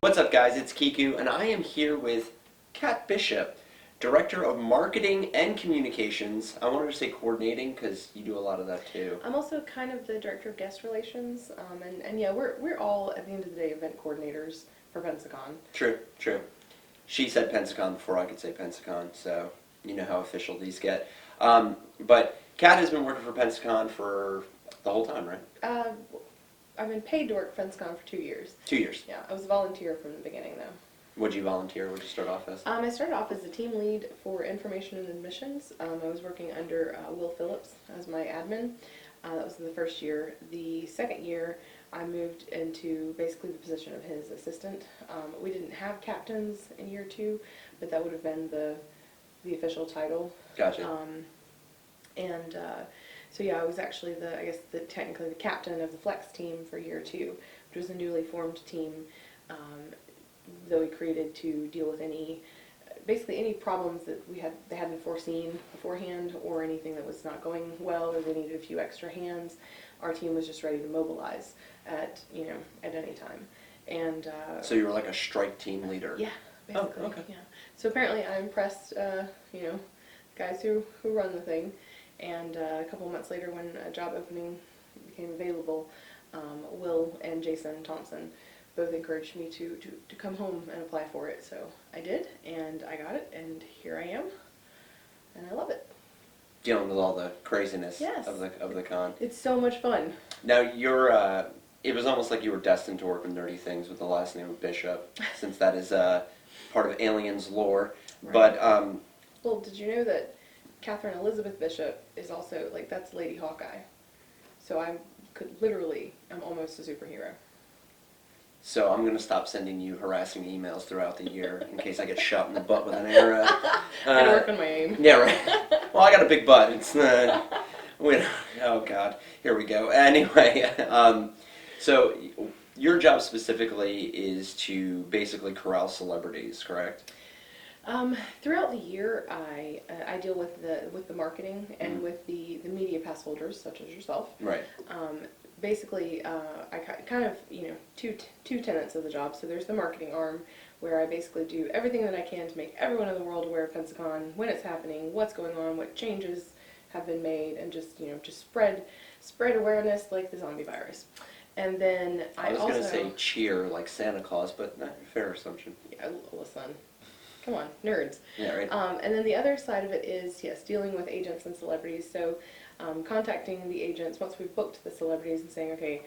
What's up, guys? It's Kiku, and I am here with Kat Bishop, Director of Marketing and Communications. I wanted to say coordinating because you do a lot of that too. I'm also kind of the Director of Guest Relations, and yeah, we're all, at the end of the day, event coordinators for Pensacon. True, true. She said Pensacon before I could say Pensacon, so you know how official these get. But Kat has been working for Pensacon for the whole time, right? I've been paid to work for Pensacon for 2 years. 2 years. Yeah, I was a volunteer from the beginning, though. What'd you volunteer? What'd you start off as? I started off as the team lead for information and admissions. I was working under Will Phillips as my admin. That was in the first year. The second year, I moved into basically the position of his assistant. We didn't have captains in year 2, but that would have been the official title. Gotcha. So yeah, I was actually technically the captain of the flex team for year 2, which was a newly formed team that we created to deal with basically any problems that they hadn't foreseen beforehand, or anything that was not going well, or they needed a few extra hands. Our team was just ready to mobilize at any time. And so you were like a strike team leader. Yeah, basically. Oh, okay. Yeah. So apparently I impressed guys who run the thing. And a couple of months later, when a job opening became available, Will and Jason Thompson both encouraged me to come home and apply for it. So I did, and I got it, and here I am, and I love it. Dealing with all the craziness Yes. of the con. It's so much fun. Now you're it was almost like you were destined to work with nerdy things with the last name of Bishop, since that is part of Aliens lore. Right. But Well, did you know that Catherine Elizabeth Bishop is also, that's Lady Hawkeye. So I'm almost a superhero. So I'm going to stop sending you harassing emails throughout the year in case I get shot in the butt with an arrow. I work on my aim. Yeah, right. Well, I got a big butt. It's oh God, here we go. Anyway, so your job specifically is to basically corral celebrities, correct? Throughout the year, I deal with the marketing and with the media pass holders, such as yourself. Right. Basically, I kind of, two tenets of the job. So there's the marketing arm, where I basically do everything that I can to make everyone in the world aware of Pensacon, when it's happening, what's going on, what changes have been made, and just spread awareness like the zombie virus. And then I was going to say cheer like Santa Claus, but fair assumption. Yeah, listen. Come on, nerds. Yeah, right. And then the other side of it is, yes, dealing with agents and celebrities. So contacting the agents once we've booked the celebrities and saying, okay,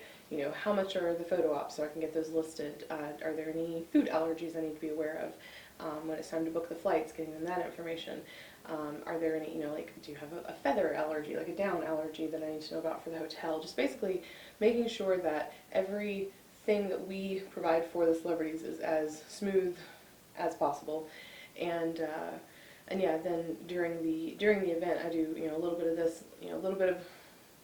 how much are the photo ops so I can get those listed? Are there any food allergies I need to be aware of? When it's time to book the flights, getting them that information. Are there any, do you have a feather allergy, like a down allergy that I need to know about for the hotel? Just basically making sure that everything that we provide for the celebrities is as smooth as possible. And yeah, then during the event, I do a little bit of this, a little bit of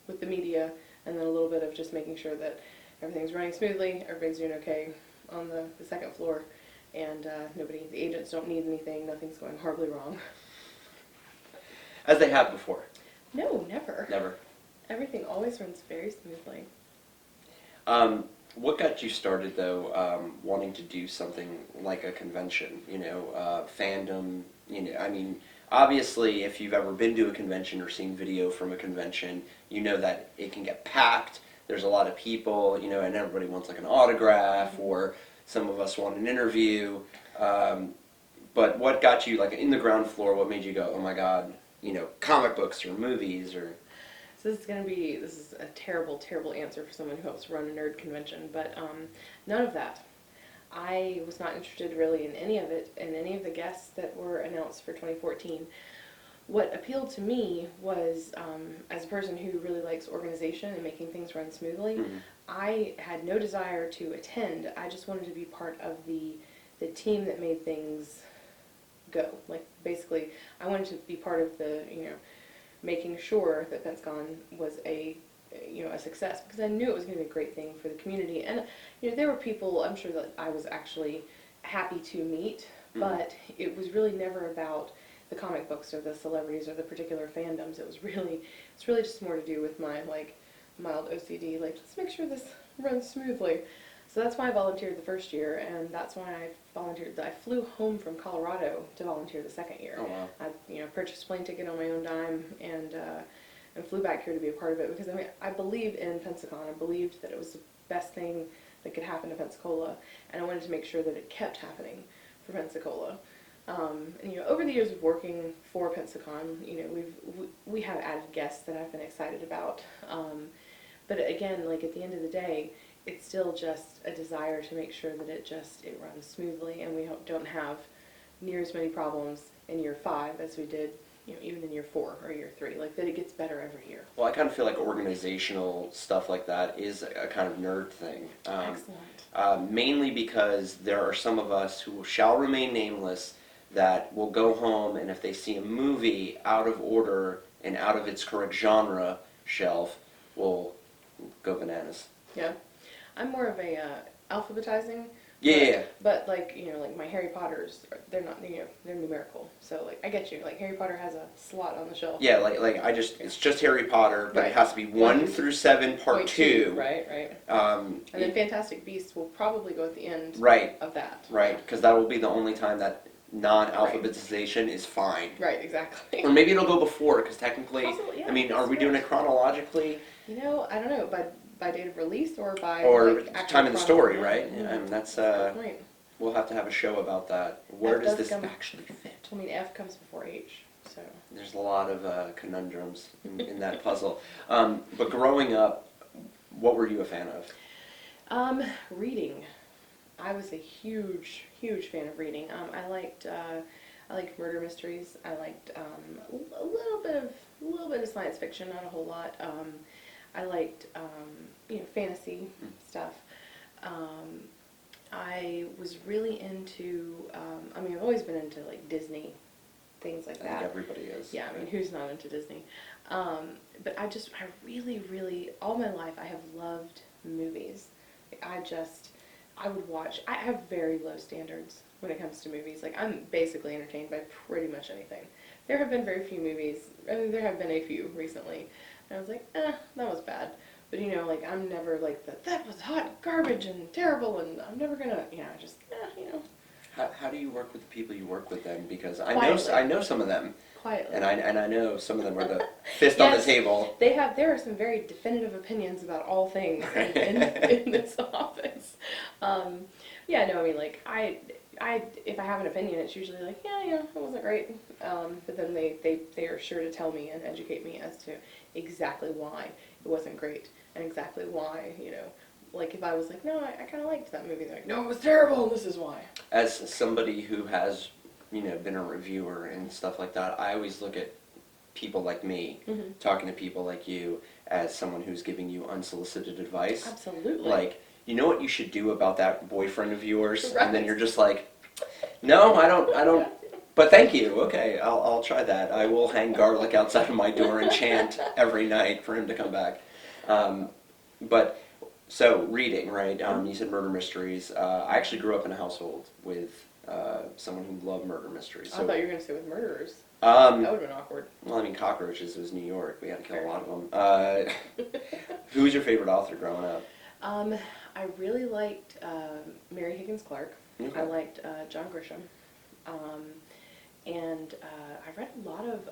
with the media, and then a little bit of just making sure that everything's running smoothly, everybody's doing okay on the second floor, and the agents don't need anything, nothing's going horribly wrong. As they have before. No, never. Never. Everything always runs very smoothly. What got you started, though, wanting to do something like a convention, fandom, I mean, obviously, if you've ever been to a convention or seen video from a convention, you know that it can get packed, there's a lot of people, and everybody wants like an autograph, or some of us want an interview, but what got you, like, in the ground floor, what made you go, oh my God, comic books or movies, or... So this is a terrible, terrible answer for someone who helps run a nerd convention, but none of that. I was not interested really in any of it, and any of the guests that were announced for 2014. What appealed to me was, as a person who really likes organization and making things run smoothly, I had no desire to attend. I just wanted to be part of the team that made things go. Like, basically, I wanted to be part of the, making sure that Pensacon was a success, because I knew it was going to be a great thing for the community. And there were people I'm sure that I was actually happy to meet, but it was really never about the comic books or the celebrities or the particular fandoms. It's really just more to do with my mild OCD. Like, let's make sure this runs smoothly. So that's why I volunteered the first year, and that's why I volunteered. I flew home from Colorado to volunteer the second year. Oh wow. I purchased a plane ticket on my own dime and flew back here to be a part of it because I believed in Pensacon. I believed that it was the best thing that could happen to Pensacola, and I wanted to make sure that it kept happening for Pensacola. And over the years of working for Pensacon, we have added guests that I've been excited about. But again, like at the end of the day, it's still just a desire to make sure that it runs smoothly, and we don't have near as many problems in year 5 as we did, even in year 4 or year 3. Like that, it gets better every year. Well, I kind of feel like organizational stuff like that is a kind of nerd thing. Excellent. Mainly because there are some of us who shall remain nameless that will go home, and if they see a movie out of order and out of its correct genre shelf, will go bananas. Yeah. I'm more of a alphabetizing. Yeah. But like like my Harry Potters, they're not they're numerical. So like I get you. Like Harry Potter has a slot on the shelf. Yeah, it's just Harry Potter, but Right. it has to be 1 through 7, part Point 2. Right. And then Fantastic Beasts will probably go at the end. Right. Of that. Right, because that will be the only time that non-alphabetization is fine. Right. Exactly. Or maybe it'll go before, because technically, Possibly, yeah, I mean, are we doing it chronologically? I don't know, by date of release or by Or like, actual time in the story, chronology. right? Mhm. And that's, Good point. we'll have to have a show about that. Where F does does this come- actually fit? I mean, F comes before H, so. There's a lot of conundrums in that puzzle. But growing up, what were you a fan of? Reading. I was a huge fan of reading. I liked murder mysteries. I liked a little bit of science fiction, not a whole lot. I liked fantasy stuff. I was really into. I've always been into like Disney, things like I think that. everybody is. Yeah, I mean, who's not into Disney? But I really, all my life, I have loved movies. Like, I would watch. I have very low standards when it comes to movies. Like, I'm basically entertained by pretty much anything. There have been very few movies. I mean, there have been a few recently. And I was like, that was bad. But, like, I'm never like, that was hot garbage and terrible, and I'm never gonna, just. How do you work with the people you work with then? Because Quietly. I know some of them, Quietly. and I know some of them are the fist on the Yes. Table. There are some very definitive opinions about all things in this office. If I have an opinion, it's usually like, it wasn't great. But then they are sure to tell me and educate me as to exactly why it wasn't great and exactly why, like if I was like, no, I kind of liked that movie. They're like, no, it was terrible, and this is why. As somebody who has, been a reviewer and stuff like that, I always look at people like me, talking to people like you, as someone who's giving you unsolicited advice. Absolutely. Like, you know what you should do about that boyfriend of yours? Right. And then you're just like, no, I don't, but thank you. Okay, I'll try that. I will hang garlic outside of my door and chant every night for him to come back. So reading, right? You said murder mysteries. I actually grew up in a household with someone who loved murder mysteries. So, I thought you were going to say with murderers. That would have been awkward. well, I mean, cockroaches was New York. We had to kill a lot of them. Who was your favorite author growing up? I really liked Mary Higgins Clark. Okay. I liked John Grisham. And I read a lot of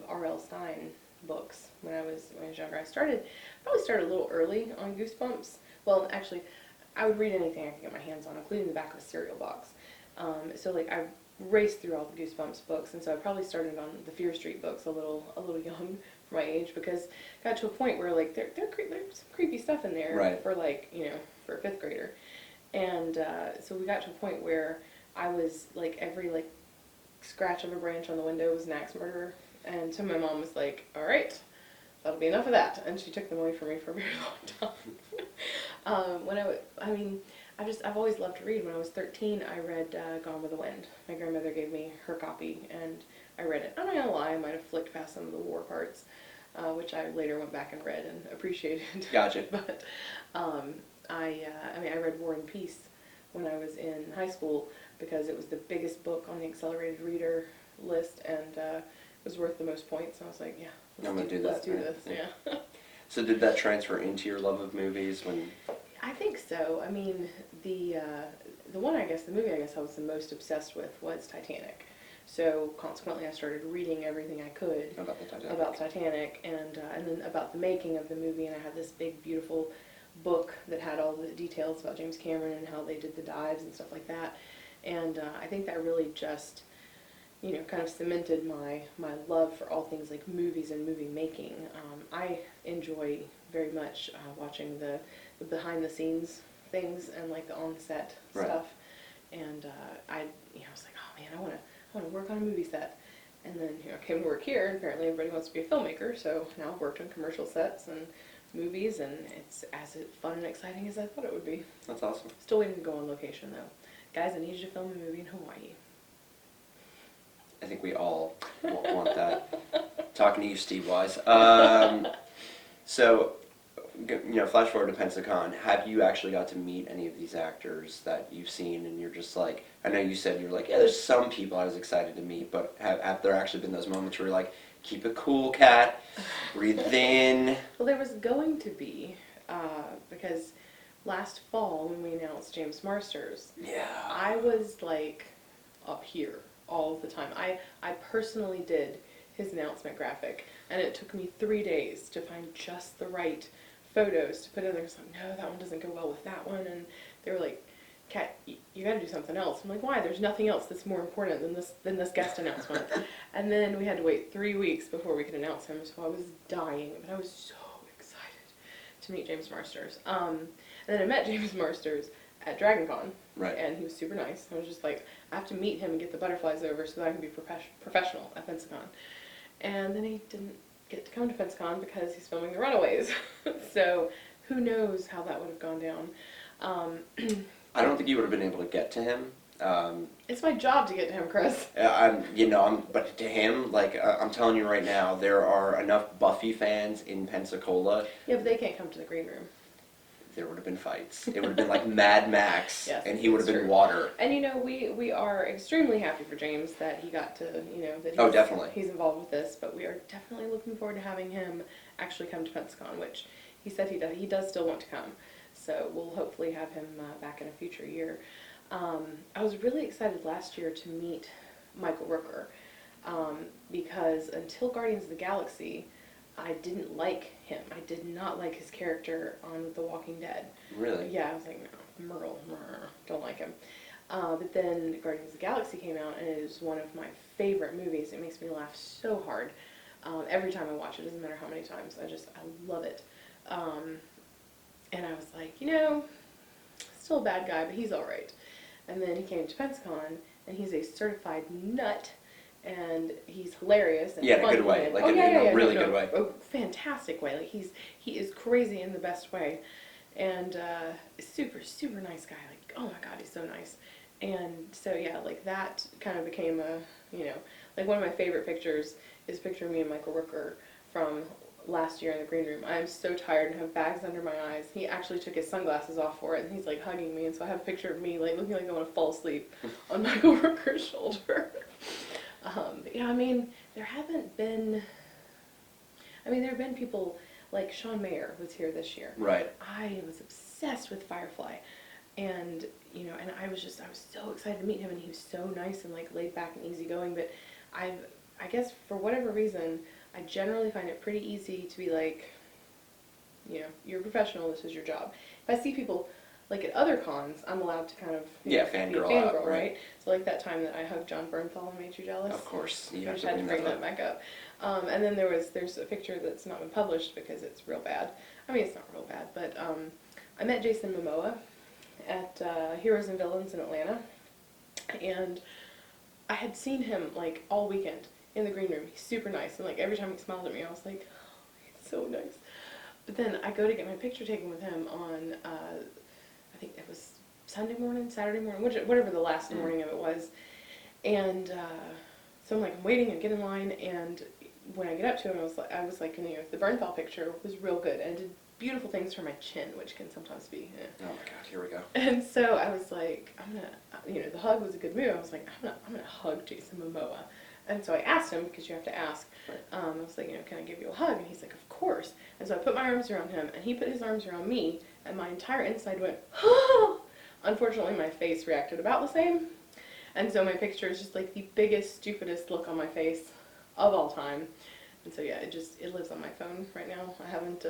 R.L. Stein books when I was younger. I probably started a little early on Goosebumps. Well, actually, I would read anything I could get my hands on, including the back of a cereal box. So like I raced through all the Goosebumps books, and so I probably started on the Fear Street books a little young for my age, because it got to a point where like there's some creepy stuff in there, right, for like for a 5th grader, and so we got to a point where I was like every like scratch of a branch on the window was an axe murderer, and so my mom was like, all right, that'll be enough of that, and she took them away from me for a very long time. I've always loved to read. When I was 13, I read Gone with the Wind. My grandmother gave me her copy, and I read it. I'm not gonna lie, I might have flicked past some of the war parts, which I later went back and read and appreciated. Gotcha. But I read War and Peace when I was in high school because it was the biggest book on the accelerated reader list, and it was worth the most points. And I was like, yeah, let's do this. Yeah. Yeah. So did that transfer into your love of movies when? I think so. I mean, the one, I guess, the movie I guess I was the most obsessed with was Titanic. So consequently, I started reading everything I could about Titanic, and then about the making of the movie. And I had this big, beautiful book that had all the details about James Cameron and how they did the dives and stuff like that. And I think that really just, you know, kind of cemented my love for all things like movies and movie making. I enjoy very much watching the behind the scenes things and like the on set stuff. And I was like, oh man, I want to work on a movie set. And then, you know, I came to work here, and apparently everybody wants to be a filmmaker. So now I've worked on commercial sets and movies, and it's as fun and exciting as I thought it would be. That's awesome. Still waiting to go on location though. Guys, I need you to film a movie in Hawaii. I think we all want that. Talking to you, Steve Wise. So, you know, flash forward to Pensacon. Have you actually got to meet any of these actors that you've seen, and you're just like, I know you said you're like, yeah, there's some people I was excited to meet, but have there actually been those moments where you're like, keep it cool, cat, breathe in? Well, there was going to be, because last fall when we announced James Marsters, I was like up here all the time. I personally did his announcement graphic, and it took me 3 days to find just the right photos to put in there. It's like, no, that one doesn't go well with that one, and they were like, Kat, you got to do something else. I'm like, why? There's nothing else that's more important than this guest announcement. And then we had to wait 3 weeks before we could announce him, so I was dying, but I was so excited to meet James Marsters. And then I met James Marsters at DragonCon, and he was super nice. I was just like, I have to meet him and get the butterflies over so that I can be professional at Pensacon. And then he didn't get to come to Pensacon because he's filming The Runaways. So who knows how that would have gone down. I don't think you would have been able to get to him. It's my job to get to him, Chris. But to him, like, I'm telling you right now, there are enough Buffy fans in Pensacola. Yeah, but they can't come to the green room. There would have been fights. It would have been like Mad Max, yes, and he would have been water. And you know, we are extremely happy for James that he got to, you know, that he's involved with this. But we are definitely looking forward to having him actually come to Pensacon, which he said he does still want to come. So we'll hopefully have him back in a future year. I was really excited last year to meet Michael Rooker because until Guardians of the Galaxy, I didn't like him. I did not like his character on The Walking Dead. Really? Yeah, I was like, no, Merle, don't like him. But then Guardians of the Galaxy came out, and it is one of my favorite movies. It makes me laugh so hard every time I watch it. It doesn't matter how many times. I love it. And I was like, you know, still a bad guy, but he's all right. And then he came to Pensacon, and he's a certified nut. And he's hilarious and in a good way, like in a really good way. A fantastic way. Like he is crazy in the best way, and super nice guy. Like, oh my God, he's so nice. And so yeah, like that kind of became like one of my favorite pictures is a picture of me and Michael Rooker from last year in the green room. I'm so tired and have bags under my eyes. He actually took his sunglasses off for it, and he's like hugging me, and so I have a picture of me like looking like I want to fall asleep on Michael Rooker's shoulder. But yeah, I mean, there have been people like Sean Mayer was here this year. Right. I was obsessed with Firefly, and and I was so excited to meet him, and he was so nice and like laid back and easygoing. But I guess for whatever reason, I generally find it pretty easy to be like, you're a professional, this is your job. If I see people like at other cons, I'm allowed to kind of fangirl out, right? So like that time that I hugged John Bernthal and made you jealous. Of course, you I just had to bring that back up. And then there's a picture that's not been published because it's real bad. I mean, it's not real bad, but I met Jason Momoa at Heroes and Villains in Atlanta, and I had seen him like all weekend in the green room. He's super nice, and like every time he smiled at me, I was like, oh, he's so nice. But then I go to get my picture taken with him on I think it was Sunday morning, Saturday morning, whatever the last morning of it was. And so I'm like, I'm waiting and get in line, and when I get up to him, I was like, the Bernthal picture was real good, and it did beautiful things for my chin, which can sometimes be. Oh my God, here we go. And so I was like, I'm gonna, the hug was a good move. I was like, I'm gonna hug Jason Momoa, And so I asked him, because you have to ask, I was like, can I give you a hug? And he's like, of course. And so I put my arms around him, and he put his arms around me, and my entire inside went, oh! Unfortunately, my face reacted about the same. And so my picture is just like the biggest, stupidest look on my face of all time. And so yeah, it lives on my phone right now. I haven't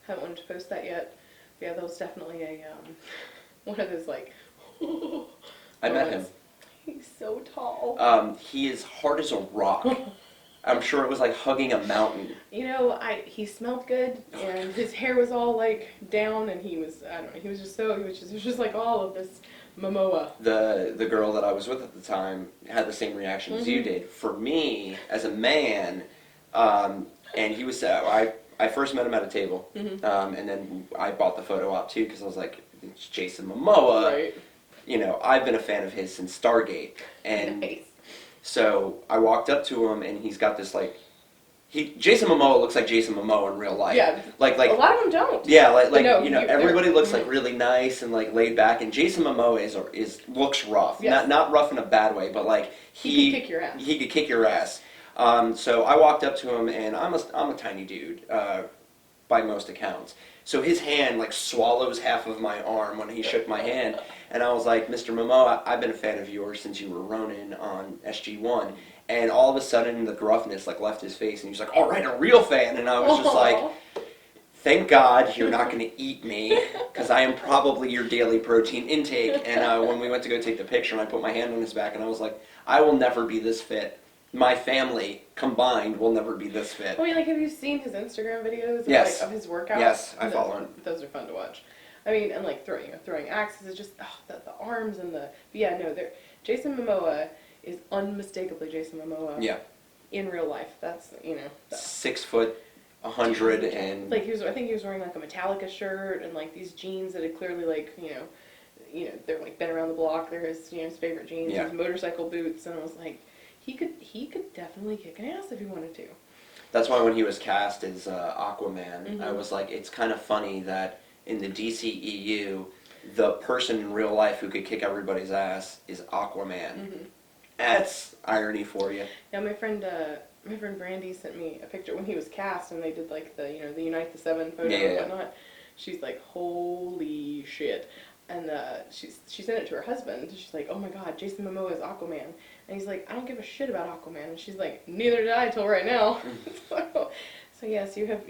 wanted to post that yet. But yeah, that was definitely a one of those like. I met him. He's so tall. He is hard as a rock. I'm sure it was like hugging a mountain. He smelled good, and his hair was all like down, and he was, I don't know, he was just like all of this Momoa. The girl that I was with at the time had the same reaction as you did. For me, as a man, and he was, I first met him at a table, and then I bought the photo op too, because I was like, it's Jason Momoa. Right. I've been a fan of his since Stargate, and Nice. so I walked up to him, and he's got this like, Jason Momoa looks like Jason Momoa in real life. Yeah. Like A lot of them don't. Yeah, everybody they're- looks like really nice and like laid back, and Jason Momoa looks rough. Yes. Not rough in a bad way, but like He could kick your ass. He could kick your ass. So I walked up to him, and I'm a tiny dude, by most accounts. So his hand like swallows half of my arm when he shook my hand, and I was like, Mr. Momoa, I've been a fan of yours since you were Ronin on SG-1. And all of a sudden, the gruffness like left his face, and he was like, "All right, a real fan." And I was just like, "Thank God you're not going to eat me, because I am probably your daily protein intake." And when we went to go take the picture, and I put my hand on his back, and I was like, "I will never be this fit. My family combined will never be this fit." I mean, like, have you seen his Instagram videos? Yes. Of his workouts? Yes, I follow him. Those are fun to watch. I mean, and like throwing axes is just the arms and the. But yeah, no, Jason Momoa is unmistakably Jason Momoa. Yeah. In real life, that's 6 foot, 100, and like I think he was wearing like a Metallica shirt and like these jeans that had clearly like they're like been around the block. They're his favorite jeans. Yeah. His motorcycle boots, and I was like, he could definitely kick an ass if he wanted to. That's why when he was cast as Aquaman, I was like, it's kind of funny that in the DCEU, the person in real life who could kick everybody's ass is Aquaman. That's irony for you. Yeah, my friend Brandy sent me a picture when he was cast, and they did like the the Unite the Seven photo and whatnot. She's like, holy shit. And she sent it to her husband. She's like, oh my God, Jason Momoa is Aquaman. And he's like, I don't give a shit about Aquaman. And she's like, neither did I till right now. So yes, you have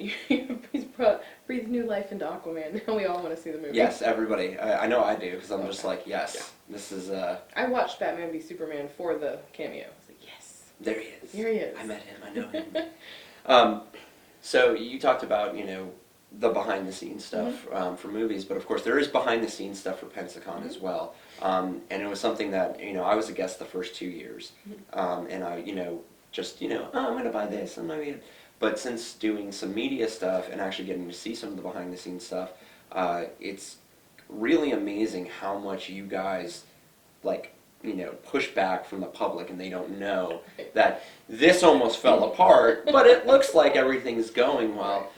breathed new life into Aquaman. Now we all want to see the movie. Yes, everybody. I know I do, because I'm just like, yes, this is... I watched Batman v Superman for the cameo. I was like, yes. There he is. Here he is. I met him. I know him. So you talked about, the behind-the-scenes stuff for movies, but of course there is behind-the-scenes stuff for Pensacon as well. And it was something that, I was a guest the first 2 years. And I, just, oh, I'm going to buy this. But since doing some media stuff and actually getting to see some of the behind-the-scenes stuff, it's really amazing how much you guys, push back from the public, and they don't know that this almost fell apart, but it looks like everything's going well.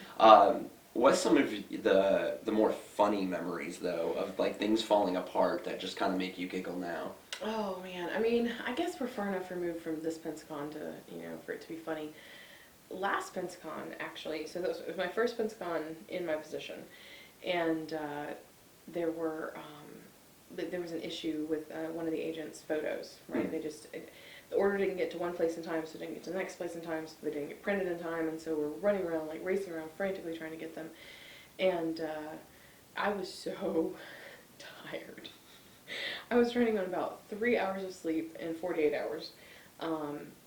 What's some of the more funny memories, though, of things falling apart that just kind of make you giggle now? Oh man, I mean, I guess we're far enough removed from this Pensacon to for it to be funny. Last Pensacon, actually, so it was my first Pensacon in my position, and there was an issue with one of the agents' photos. Right, the order didn't get to one place in time, so it didn't get to the next place in time, so they didn't get printed in time, and so we're running around, racing around frantically trying to get them. And I was so tired. I was running on about 3 hours of sleep in 48 hours.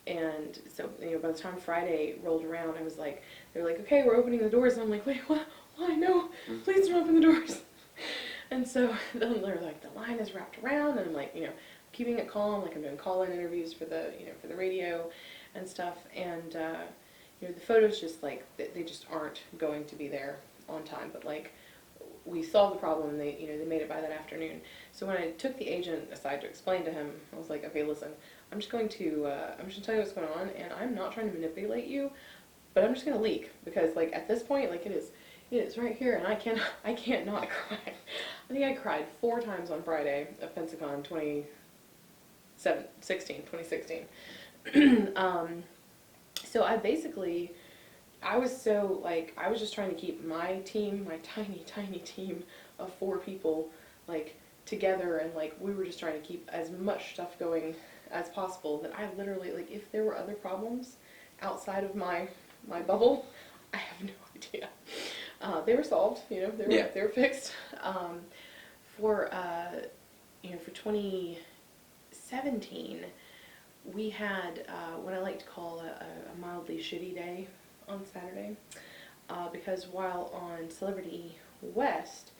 And so, by the time Friday rolled around, I was like, they were like, okay, we're opening the doors. And I'm like, wait, what? Why? No, please don't open the doors. And so then they're like, the line is wrapped around, and I'm like, keeping it calm, I'm doing call-in interviews for the, for the radio and stuff, and, the photos just, they just aren't going to be there on time, but, we solved the problem, and they, they made it by that afternoon. So when I took the agent aside to explain to him, I was like, okay, listen, I'm just going to tell you what's going on, and I'm not trying to manipulate you, but I'm just going to leak, because, at this point, it is right here, and I can't not cry. I think I cried 4 times on Friday of Pensacon 2016. So I was so, like, I was just trying to keep my team, my tiny, tiny team of 4 people, like, together, and, like, we were just trying to keep as much stuff going as possible, that I literally, like, if there were other problems outside of my bubble, I have no idea. They were solved, they were fixed. For, for 2017, we had what I like to call a mildly shitty day on Saturday, because while on Celebrity West,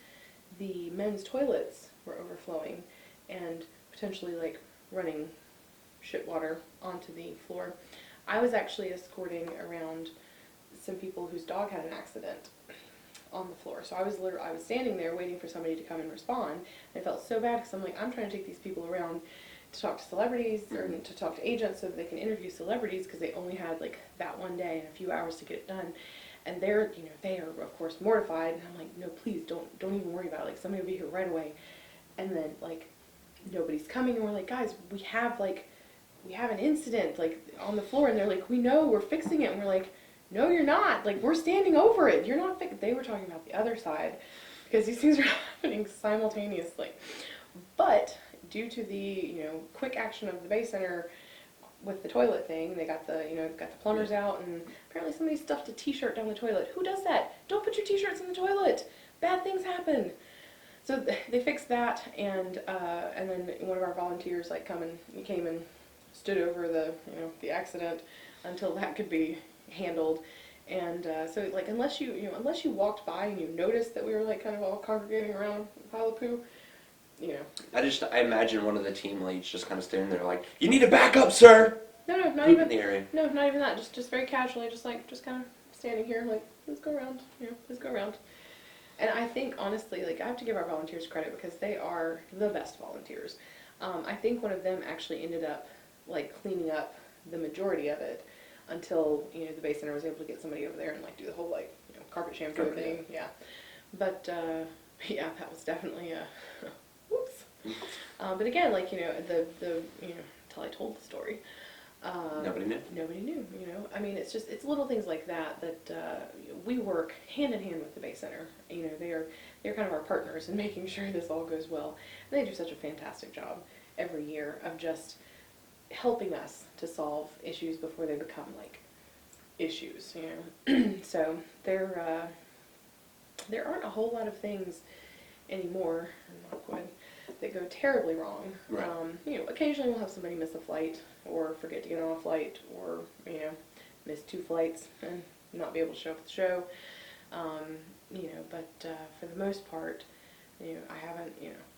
the men's toilets were overflowing and potentially, like, running shit water onto the floor, I was actually escorting around some people whose dog had an accident on the floor. So I was standing there waiting for somebody to come and respond. And I felt so bad because I'm like, I'm trying to take these people around to talk to celebrities, or to talk to agents so that they can interview celebrities, because they only had, like, that one day and a few hours to get it done. And they are of course mortified, and I'm like, no, please don't even worry about it. Like, somebody will be here right away. And then, like, nobody's coming, and we're like, guys, we have an incident, like, on the floor, and they're like, we know, we're fixing it. And we're like, no, you're not. Like, we're standing over it. You're not They were talking about the other side, because these things are happening simultaneously. But due to the, quick action of the Bay Center with the toilet thing, they got the plumbers out, and apparently somebody stuffed a t-shirt down the toilet. Who does that? Don't put your t-shirts in the toilet. Bad things happen. So they fixed that, and then one of our volunteers, like, came and stood over the accident until that could be handled. And so, like, unless you walked by and you noticed that we were, like, kind of all congregating around a pile of poo, I imagine one of the team leads just kind of standing there like, you need to back up, sir. No, not even. No, not even that. Just very casually, just kind of standing here, like, let's go around. Let's go around. And I think, honestly, like, I have to give our volunteers credit, because they are the best volunteers. I think one of them actually ended up, like, cleaning up the majority of it until, the Bay Center was able to get somebody over there and, like, do the whole, like, carpet shampoo thing. Yeah. But, yeah, that was definitely a whoops. But again, like, until I told the story, Nobody knew, I mean, it's little things like that we work hand in hand with the Bay Center. They're kind of our partners in making sure this all goes well. And they do such a fantastic job every year of just helping us to solve issues before they become, like, issues, So there aren't a whole lot of things anymore, knock wood, that go terribly wrong. Right. Occasionally we'll have somebody miss a flight, or forget to get on a flight, or, miss 2 flights and not be able to show up at the show. But for the most part, I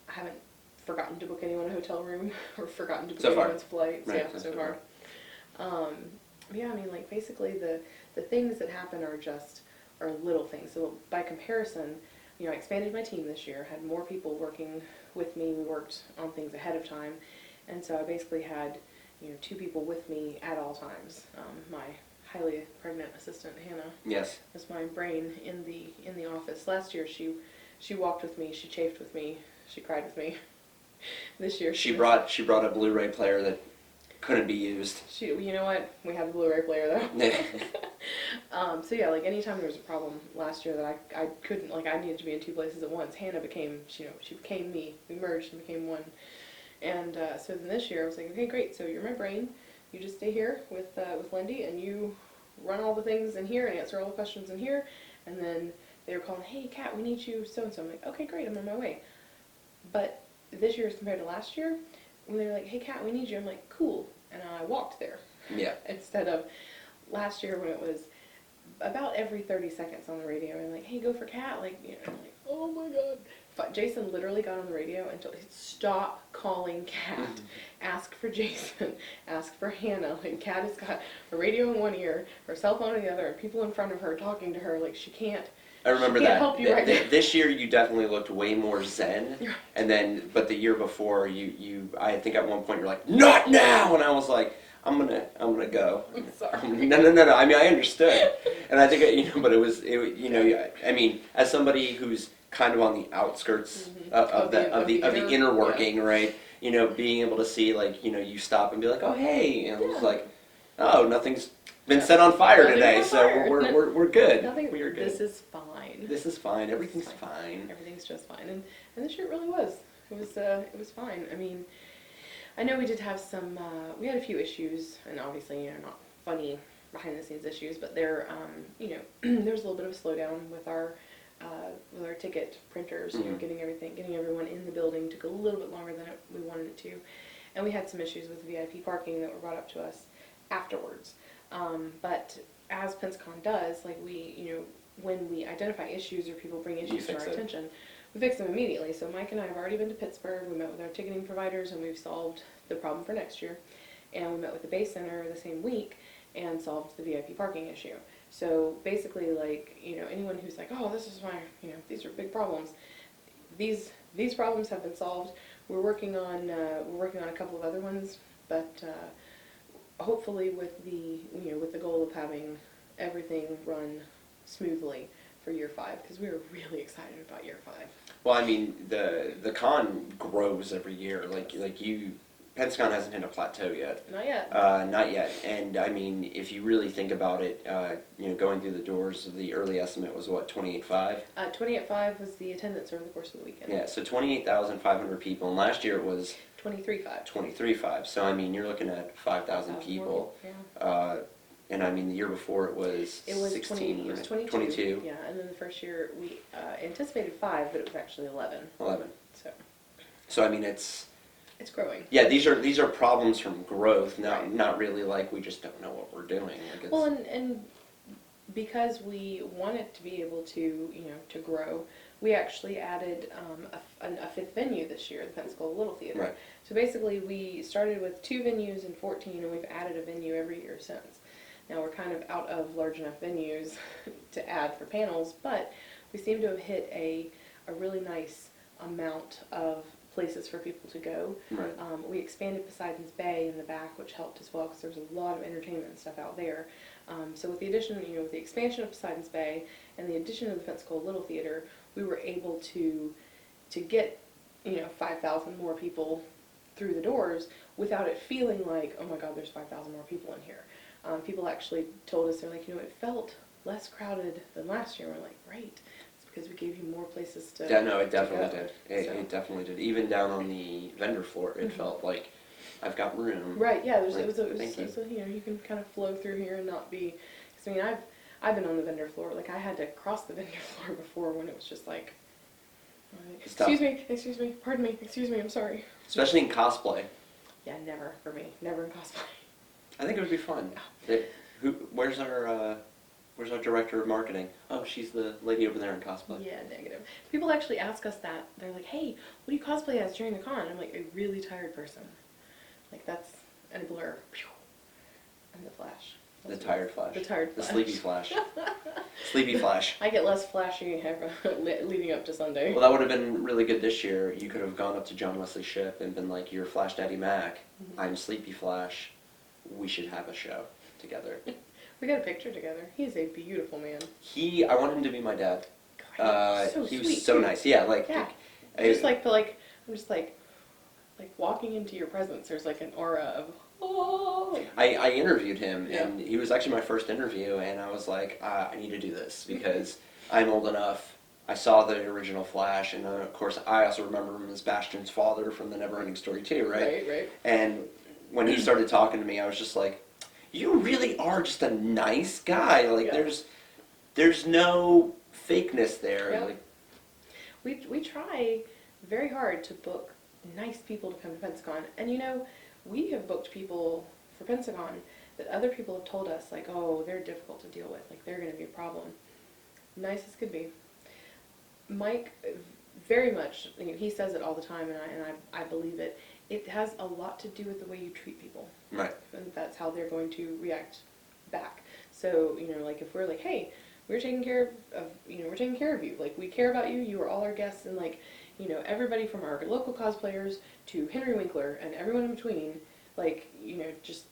haven't forgotten to book anyone a hotel room or forgotten to book anyone's flights. Right. Yeah, so far. Yeah, I mean, like, basically the things that happen are little things. So by comparison, I expanded my team this year, had more people working with me. We worked on things ahead of time, and so I basically had 2 people with me at all times. My highly pregnant assistant Hannah, yes, was my brain in the office. Last year she walked with me, she chafed with me, she cried with me. This year she brought a Blu-ray player that couldn't be used. You know what? We had the Blu-ray player though. So yeah, like, anytime there was a problem last year that I couldn't, like, I needed to be in 2 places at once, Hannah became, she became me. We merged and became one. And so then this year I was like, okay, great. So you're my brain. You just stay here with Lindy, and you run all the things in here and answer all the questions in here. And then they were calling, hey, Kat, we need you so and so. I'm like, okay, great, I'm on my way. But this year as compared to last year, when they were like, hey, Kat, we need you, I'm like, cool. And I walked there. Yeah. Instead of last year when it was about every 30 seconds on the radio, and like, hey, go for Kat, like, I'm like, oh my god. But Jason literally got on the radio and told, stop calling Kat, ask for Jason, ask for Hannah. Like, Kat has got a radio in one ear, her cell phone in the other, and people in front of her talking to her, like, she can't. I remember she can't help you right now. This year you definitely looked way more zen, and then, but the year before I think at one point you're like, not now, and I was like, I'm gonna go. I'm sorry. No. I mean, I understood, and I think but it was I mean, as somebody who's kind of on the outskirts of the inner working, right? Being able to see, like, you stop and be like, oh hey, and it was like, oh, nothing's been set on fire Nothing's today, on so fire. we're good. Nothing. We're good. This is fine. This is fine. Everything's fine. Everything's just fine, and this year really was. It was fine. I mean, I know we did have some. We had a few issues, and obviously, not funny behind the scenes issues, but there, there was a little bit of a slowdown with our ticket printers. Getting everyone in the building took a little bit longer than we wanted it to, and we had some issues with VIP parking that were brought up to us afterwards. But as Pensacon does, like when we identify issues or people bring issues to our attention, we fix them immediately. So Mike and I have already been to Pittsburgh. We met with our ticketing providers and we've solved the problem for next year. And we met with the Bay Center the same week and solved the VIP parking issue. So basically, anyone who's like, oh, this is my, these are big problems. These problems have been solved. We're working on a couple of other ones, but hopefully with the goal of having everything run smoothly for year 5, because we were really excited about year 5. Well, I mean, the con grows every year. Pensacon hasn't hit a plateau yet. Not yet. Not yet. And I mean, if you really think about it, going through the doors, the early estimate was what, 28.5? 28.5 was the attendance over the course of the weekend. Yeah, so 28,500 people, and last year it was 23.5. 23.5. So I mean, you're looking at 5,000 people. Yeah. And I mean, the year before it was 16. It was 22. Yeah, and then the first year we anticipated 5, but it was actually 11. 11. So I mean, it's growing. Yeah, these are problems from growth, not really like we just don't know what we're doing. Well, and because we wanted to be able to to grow, we actually added a 5th venue this year, the Pensacola Little Theater. Right. So basically, we started with 2 venues in 14, and we've added a venue every year since. Now we're kind of out of large enough venues to add for panels, but we seem to have hit a really nice amount of places for people to go. Right. We expanded Poseidon's Bay in the back, which helped as well, because there's a lot of entertainment and stuff out there. So with the addition, with the expansion of Poseidon's Bay and the addition of the Pensacola Little Theater, we were able to get 5,000 more people through the doors without it feeling like, oh my God, there's 5,000 more people in here. People actually told us, they're like, it felt less crowded than last year. We're like, great. Because we gave you more places to. Yeah, no, it definitely did. It definitely did. Even down on the vendor floor, it felt like I've got room. Right. Yeah. Like, it was you can kind of flow through here and not be. Cause, I mean, I've been on the vendor floor. Like I had to cross the vendor floor before when it was just like. Excuse me, pardon me, excuse me, I'm sorry. Especially in cosplay. Yeah, never for me. Never in cosplay. I think it would be fun. Where's our director of marketing? Oh, she's the lady over there in cosplay. Yeah, negative. People actually ask us that. They're like, hey, what do you cosplay as during the con? I'm like, a really tired person. Like, that's, and a blur. And the Flash. The tired Flash. The tired Flash. The sleepy Flash. Sleepy Flash. I get less flashy leading up to Sunday. Well, that would have been really good this year. You could have gone up to John Wesley Shipp and been like, you're Flash Daddy Mac. I'm Sleepy Flash. We should have a show together. We got a picture together. He's a beautiful man. I want him to be my dad. God, so he sweet, was so too. nice. Yeah, I'm just like walking into your presence. There's like an aura of oh. I interviewed him, and he was actually my first interview, and I was like, I need to do this because I'm old enough. I saw the original Flash, and of course, I also remember him as Bastion's father from the Neverending Story too, right? Right. And when he started talking to me, I was just like, you really are just a nice guy. Like, there's no fakeness there. Yeah. Like, we try very hard to book nice people to come to Pensacon, and we have booked people for Pensacon that other people have told us, like, oh, they're difficult to deal with, like, they're going to be a problem. Nice as could be. Mike, very much, he says it all the time, and I believe it. It has a lot to do with the way you treat people. right. And that's how they're going to react back. So, like if we're like, hey, we're taking care of you. Like, we care about you. You are all our guests. And like, everybody from our local cosplayers to Henry Winkler and everyone in between, like, just,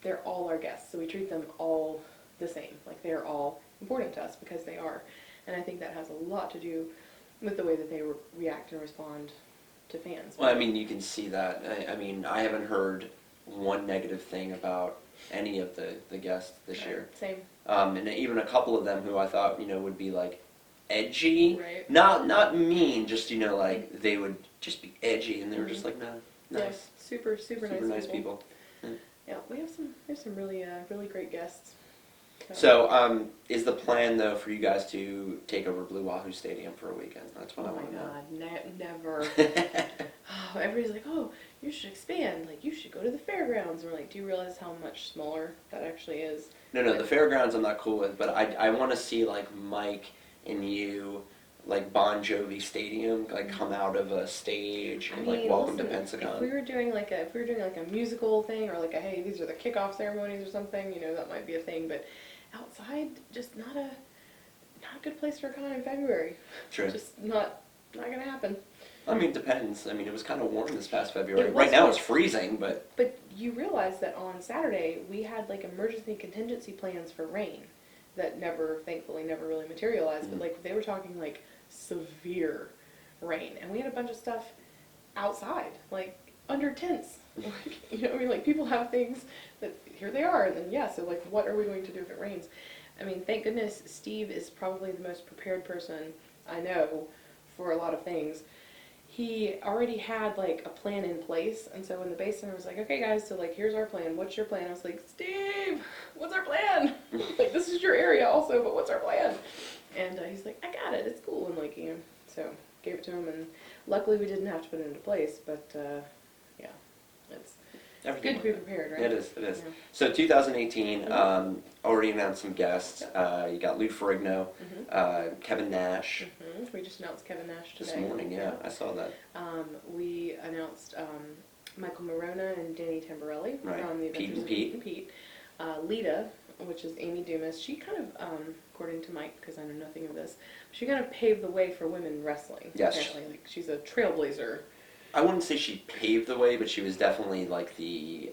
they're all our guests. So we treat them all the same. Like, they're all important to us because they are. And I think that has a lot to do with the way that they react and respond to fans. Well, I mean, you can see that. I mean, I haven't heard one negative thing about any of the guests this year. Same. And even a couple of them who I thought, would be like edgy, Right. not mean, just like they would just be edgy, and they were just like, no, nice, Yeah, super nice people. Yeah, we have some really great guests. So, is the plan though for you guys to take over Blue Wahoo Stadium for a weekend? That's what I want to know. Oh my God, never. Oh, everybody's like, oh, you should expand. Like, you should go to the fairgrounds. And we're like, do you realize how much smaller that actually is? No, the fairgrounds I'm not cool with, but I want to see like Mike and you, like Bon Jovi Stadium, like come out of a stage and like welcome to Pensacon. If we were doing like a musical thing, or like a hey, these are the kickoff ceremonies or something, that might be a thing. But outside, just not a good place for a con in February. True. Just not gonna happen. I mean, it depends. I mean, it was kind of warm this past February. It Right now warm. it's freezing, but... But you realize that on Saturday, we had, like, emergency contingency plans for rain that thankfully never really materialized. But, like, they were talking, like, severe rain. And we had a bunch of stuff outside, like, under tents. Like, like, people have things that, here they are. And then, yeah, so, like, what are we going to do if it rains? I mean, thank goodness Steve is probably the most prepared person I know for a lot of things. He already had, like, a plan in place, and so when the base center was like, okay guys, so, like, here's our plan, what's your plan? I was like, Steve, what's our plan? Like, this is your area also, but what's our plan? And he's like, I got it, it's cool, and, like, so gave it to him, and luckily we didn't have to put it into place, but, yeah, it's good to be prepared, right? It is. Yeah. So 2018, already announced some guests. You got Lou Ferrigno, Kevin Nash. We just announced Kevin Nash today. This morning, yeah, I saw that. We announced Michael Morona and Danny Tamborelli Right. from the Pete Adventures and of Pete and Pete. Lita, which is Amy Dumas, she kind of, according to Mike, because I know nothing of this, she kind of paved the way for women wrestling. Yes. Apparently. Like, she's a trailblazer. I wouldn't say she paved the way, but she was definitely like the.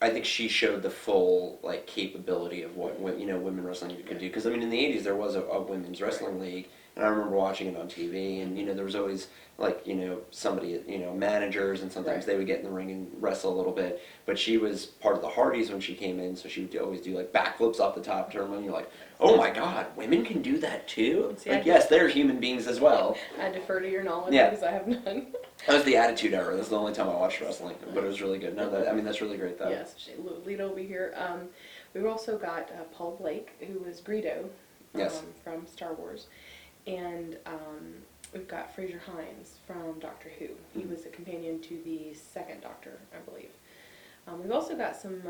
I think she showed the full like capability of what women wrestling could do. Because I mean, in the '80s there was a women's wrestling league, and I remember watching it on TV. And there was always like somebody managers, and sometimes they would get in the ring and wrestle a little bit. But she was part of the Hardys when she came in, so she would always do like backflips off the top turn. And you're like, oh my God, women can do that too. See, like yes, they're human beings as well. I defer to your knowledge because I have none. That was the Attitude Era. That's the only time I watched wrestling, but it was really good. No, that's really great though. Yes, Lita will be here. We've also got Paul Blake, who was Greedo from Star Wars, and we've got Fraser Hines from Doctor Who. He was a companion to the second Doctor, I believe. We've also got some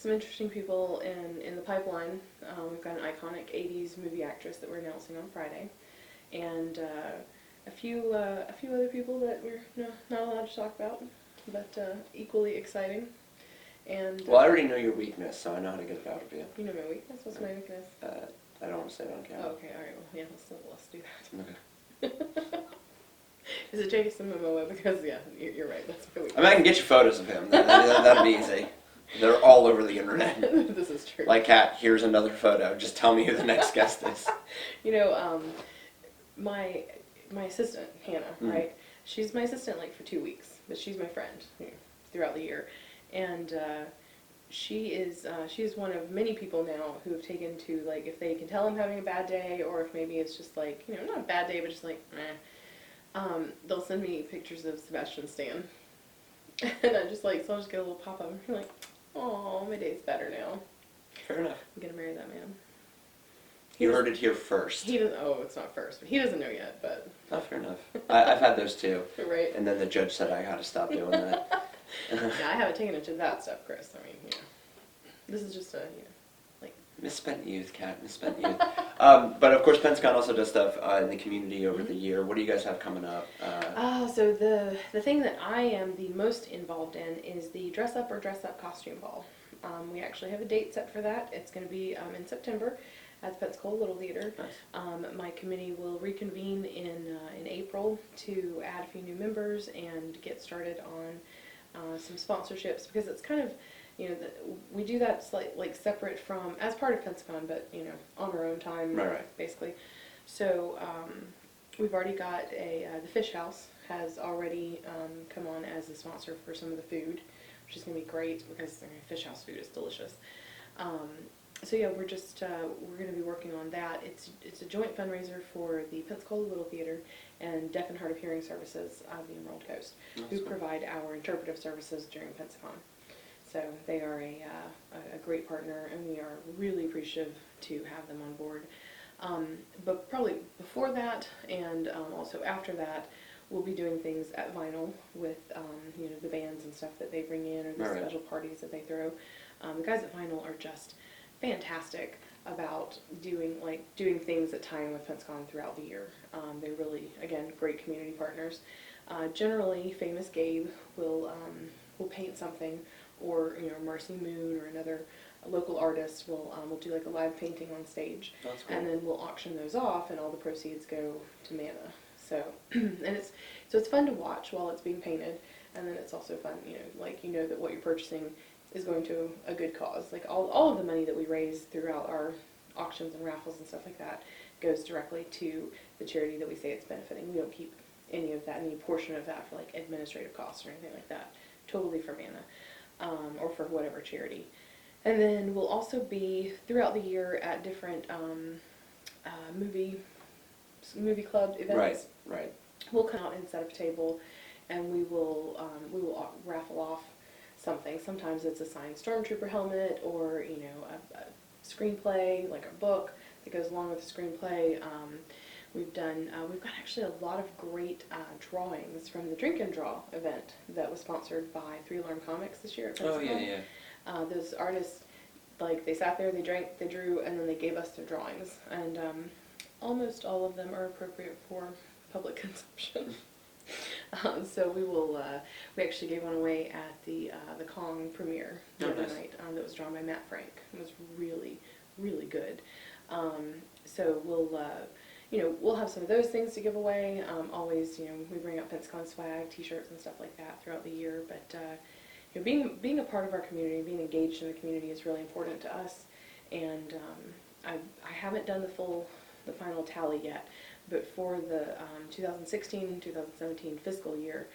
interesting people in the pipeline. We've got an iconic '80s movie actress that we're announcing on Friday, and a few other people that we're not allowed to talk about, but equally exciting. And well, I already know your weakness, so I know how to get it out of you. You know my weakness. What's my weakness? I don't want to say it on camera. Oh, okay, all right. Well, yeah, let's do that. Okay. Is it Jason Momoa? Because yeah, you're right. That's my weakness. I mean, I can get you photos of him. That'd be easy. They're all over the internet. This is true. Like, Kat, here's another photo. Just tell me who the next guest is. My assistant Hannah, right? She's my assistant like for 2 weeks, but she's my friend throughout the year, and she is one of many people now who have taken to, like, if they can tell I'm having a bad day, or if maybe it's just like not a bad day, but just like they'll send me pictures of Sebastian Stan, and I just like so I'll just get a little pop up and be like, oh, my day's better now. Fair enough. I'm gonna marry that man. You heard it here first. He doesn't. Oh, it's not first. But he doesn't know yet. But oh, fair enough. I've had those too. Right. And then the judge said I got to stop doing that. Yeah, I haven't taken it to that step, Chris. I mean, this is just a like misspent youth, Kat. Misspent youth. But of course, Pensacon also does stuff in the community over the year. What do you guys have coming up? So the thing that I am the most involved in is the dress up or dress up costume ball. We actually have a date set for that. It's going to be in September at the Pensacola Little Theater. Nice. My committee will reconvene in April to add a few new members and get started on some sponsorships, because it's kind of, we do that like separate from, as part of Pensacon, but on our own time, right. basically. So We've already got the Fish House has already come on as a sponsor for some of the food, which is going to be great because Fish House food is delicious. Um, so yeah, we're going to be working on that. It's a joint fundraiser for the Pensacola Little Theater and Deaf and Hard of Hearing Services out of the Emerald Coast, who provide our interpretive services during Pensacon. So they are a great partner, and we are really appreciative to have them on board. But probably before that and also after that, we'll be doing things at Vinyl with the bands and stuff that they bring in, or the special parties that they throw. The guys at Vinyl are just fantastic about doing things that tie in with Pensacon throughout the year. They're really, again, great community partners. Generally, Famous Gabe will paint something, or Marcy Moon or another local artist will do like a live painting on stage. That's cool. And then we'll auction those off, and all the proceeds go to Mana. So and it's fun to watch while it's being painted, and then it's also fun, that what you're purchasing is going to a good cause. Like all of the money that we raise throughout our auctions and raffles and stuff like that goes directly to the charity that we say it's benefiting. We don't keep any portion of that for like administrative costs or anything like that. Totally for Mana, or for whatever charity. And then we'll also be throughout the year at different movie club events. Right. We'll come out and set up a table, and we will raffle off something. Sometimes it's a signed stormtrooper helmet, or a screenplay, like a book that goes along with the screenplay. We've got actually a lot of great drawings from the Drink and Draw event that was sponsored by 3 Alarm Comics this year at Pensacon. Oh yeah. Those artists, they sat there, they drank, they drew, and then they gave us their drawings. And almost all of them are appropriate for public consumption. So we actually gave one away at the Kong premiere the other night that was drawn by Matt Frank. It was really, really good. So we'll have some of those things to give away. Always, we bring out Pensacon swag, t-shirts and stuff like that throughout the year. But being a part of our community, being engaged in the community is really important to us. And I haven't done the final tally yet, but for the 2016-2017 fiscal year,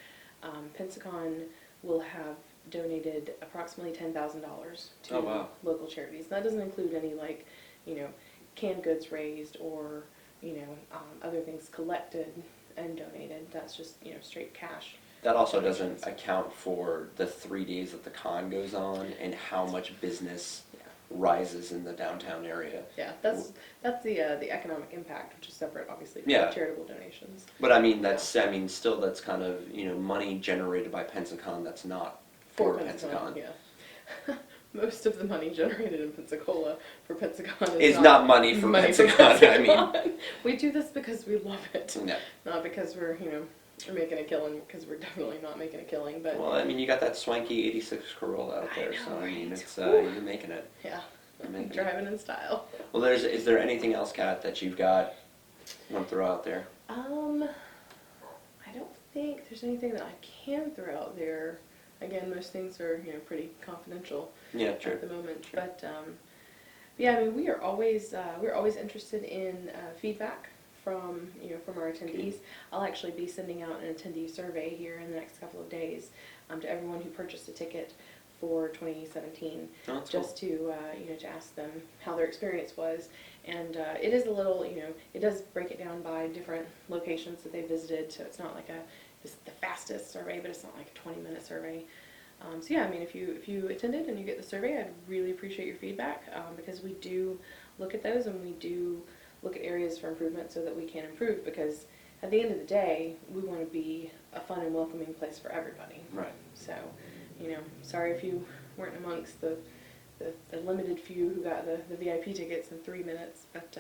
Pensacon will have donated approximately $10,000 to local charities. And that doesn't include any canned goods raised or other things collected and donated. That's just straight cash. That also doesn't account for the 3 days that the con goes on and how much business rises in the downtown area. Yeah, that's the economic impact, which is separate, obviously, from charitable donations. But I mean, still that's kind of money generated by Pensacon that's not for Pensacon. Yeah. Most of the money generated in Pensacola for Pensacon is not money for Pensacon. I mean, we do this because we love it, no. Not because we're making a killing, because we're definitely not making a killing. But well, I mean, you got that swanky '86 Corolla out there, so I mean, it's you're making it. Yeah, driving in style. Well, is there anything else, Kat, that you've got you want to throw out there? I don't think there's anything that I can throw out there. Again, most things are pretty confidential at the moment. Sure. But yeah, I mean, we're always interested in feedback from our attendees. I'll actually be sending out an attendee survey here in the next couple of days to everyone who purchased a ticket for 2017, just to to ask them how their experience was. And it is a little, it does break it down by different locations that they visited, so it's not like it's the fastest survey, but it's not like a 20-minute survey. So yeah, I mean, if you attended and you get the survey, I'd really appreciate your feedback, because we do look at those, and we do look at areas for improvement so that we can improve, because at the end of the day, we want to be a fun and welcoming place for everybody. Right. So, sorry if you weren't amongst the limited few who got the VIP tickets in 3 minutes, but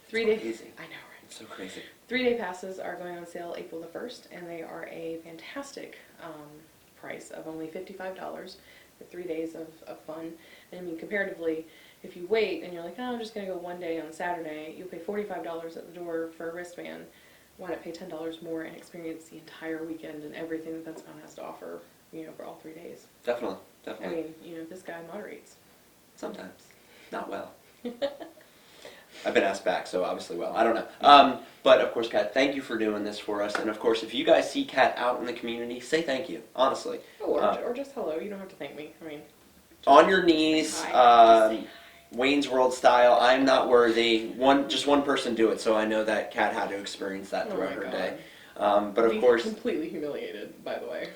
3 days. Easy. I know, right? It's so crazy. 3-day passes are going on sale April the 1st, and they are a fantastic price of only $55 for 3 days of fun. And I mean, comparatively, if you wait and you're like, oh, I'm just going to go one day on Saturday, you'll pay $45 at the door for a wristband. Why not pay $10 more and experience the entire weekend and everything that Pensacon has to offer, for all 3 days? Definitely. I mean, this guy moderates. Sometimes. Not well. I've been asked back, so obviously well. I don't know. But of course, Kat, thank you for doing this for us. And of course, if you guys see Kat out in the community, say thank you, honestly. Oh, or just hello. You don't have to thank me. I mean, On your knees, hi. Wayne's World style. I'm not worthy. Just one person do it, so I know that Kat had to experience that Oh throughout my her God. day. But of Be course, completely humiliated, by the way.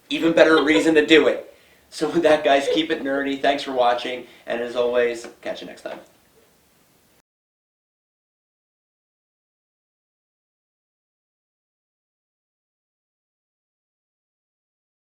even better reason to do it. So with that, guys, keep it nerdy. Thanks for watching, and as always, catch you next time.